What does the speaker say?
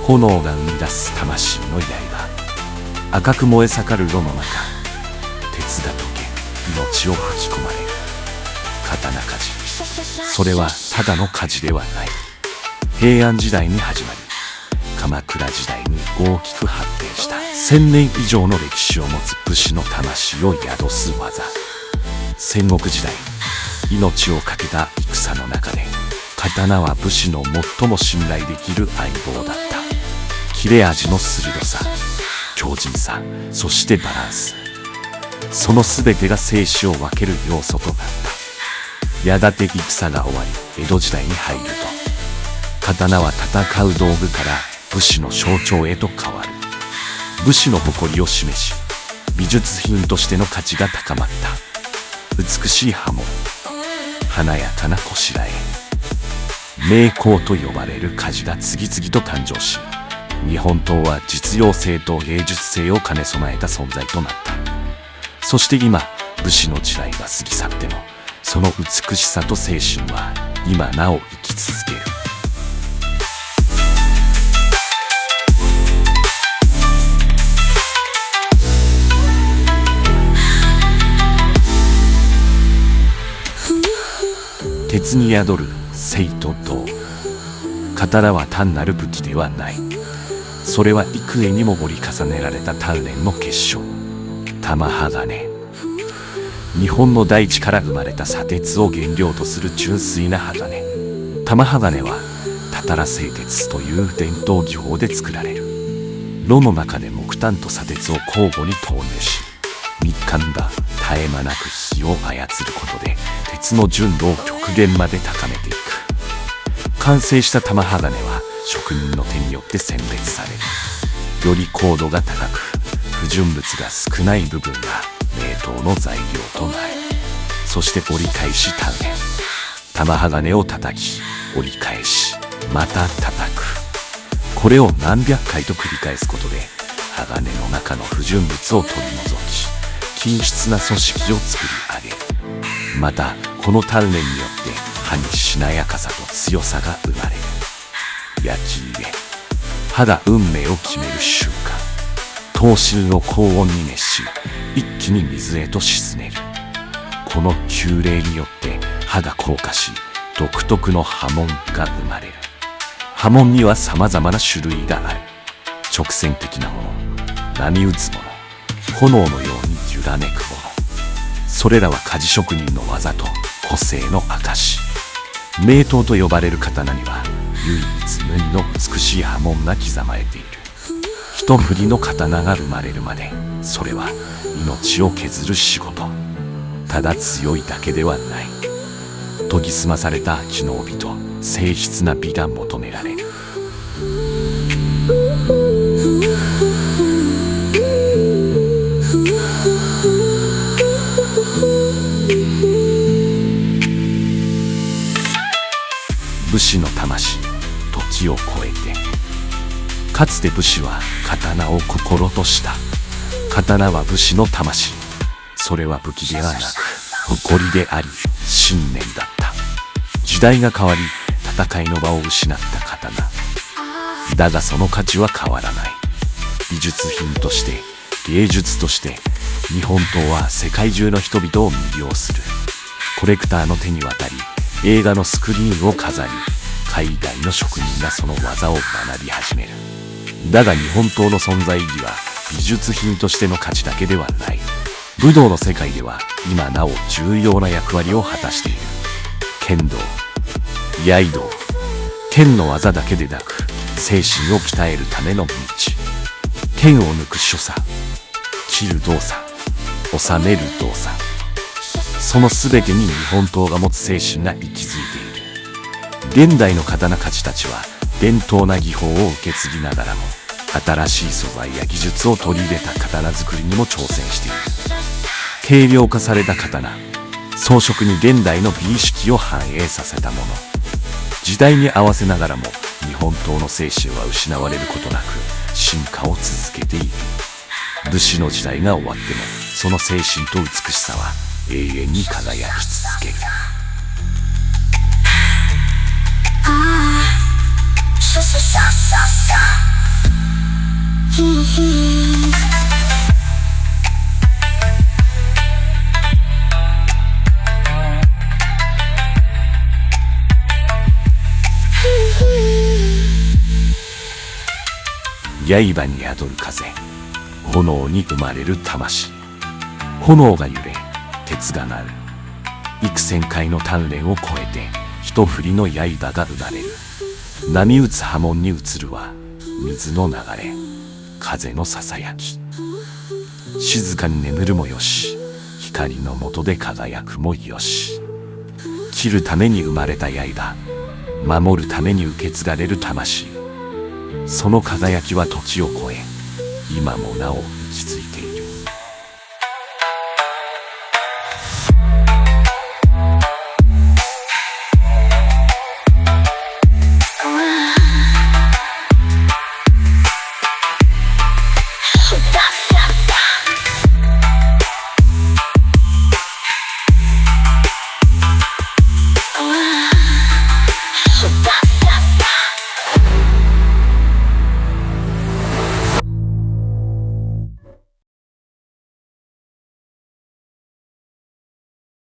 炎が生み出す魂の刃、赤く燃え盛る炉の中、鉄が溶け命を吹き込まれる刀鍛冶。それはただの火事ではない。平安時代に始まり、鎌倉時代に大きく発展した1000年以上の歴史を持つ武士の魂を宿す技。戦国時代、命を懸けた戦の中で、刀は武士の最も信頼できる相棒だった。切れ味の鋭さ、強靭さ、そしてバランス、その全てが生死を分ける要素となった。やがて戦が終わり、江戸時代に入ると、刀は戦う道具から武士の象徴へと変わる。武士の誇りを示し、美術品としての価値が高まった。美しい刃文、華やかなこしらえ、名工と呼ばれる鍛冶が次々と誕生し、日本刀は実用性と芸術性を兼ね備えた存在となった。そして今、武士の時代が過ぎ去っても、その美しさと精神は今なお生き続ける。鉄に宿る誠と道。刀は単なる武器ではない。それは幾重にも盛り重ねられた鍛錬の結晶、玉鋼。日本の大地から生まれた砂鉄を原料とする純粋な鋼。玉鋼はたたら製鉄という伝統技法で作られる。炉の中で木炭と砂鉄を交互に投入し、密貫だ絶え間なく火を操ることで鉄の純度を極限まで高めていく。完成した玉鋼は職人の手によって選別される。より硬度が高く、不純物が少ない部分が名刀の材料となる。そして折り返し鍛錬。玉鋼を叩き、折り返し、また叩く。これを何百回と繰り返すことで、鋼の中の不純物を取り除き、均質な組織を作り上げる。またこの鍛錬によって刃にしなやかさと強さが生まれる。焼き入れ、刃が運命を決める瞬間。刀身を高温に熱し、一気に水へと沈める。この急冷によって刃が硬化し、独特の刃文が生まれる。刃文には様々な種類がある。直線的なもの、波打つもの、炎のように揺らめくもの。それらは鍛冶職人の技と個性の証。名刀と呼ばれる刀には唯一無二の美しい刃文が刻まれている。一振りの刀が生まれるまで、それは命を削る仕事。ただ強いだけではない。研ぎ澄まされた機能美と静筆な美が求められる。武士の魂、時を超えて。かつて武士は刀を心とした。刀は武士の魂。それは武器ではなく誇りであり信念だった。時代が変わり、戦いの場を失った刀。だがその価値は変わらない。美術品として、芸術として、日本刀は世界中の人々を魅了する。コレクターの手に渡り、映画のスクリーンを飾り、海外の職人がその技を学び始める。だが日本刀の存在意義は美術品としての価値だけではない。武道の世界では今なお重要な役割を果たしている。剣道、刃道、剣の技だけでなく精神を鍛えるための道。剣を抜く所作、切る動作、収める動作、その全てに日本刀が持つ精神が息づいている。現代の刀鍛冶たちは伝統な技法を受け継ぎながらも、新しい素材や技術を取り入れた刀作りにも挑戦している。軽量化された刀、装飾に現代の美意識を反映させたもの。時代に合わせながらも日本刀の精神は失われることなく進化を続けている。武士の時代が終わってもその精神と美しさは永遠に輝き続ける。ささささ刃に宿る風、炎に生まれる魂。炎が揺れ、鉄が鳴る。幾千回の鍛錬を超えて一振りの刃が生まれる。波打つ波紋に映るは水の流れ、風のささやき。静かに眠るもよし、光の下で輝くもよし。切るために生まれた刃、守るために受け継がれる魂。その輝きは時を超え、今もなお生き続いている。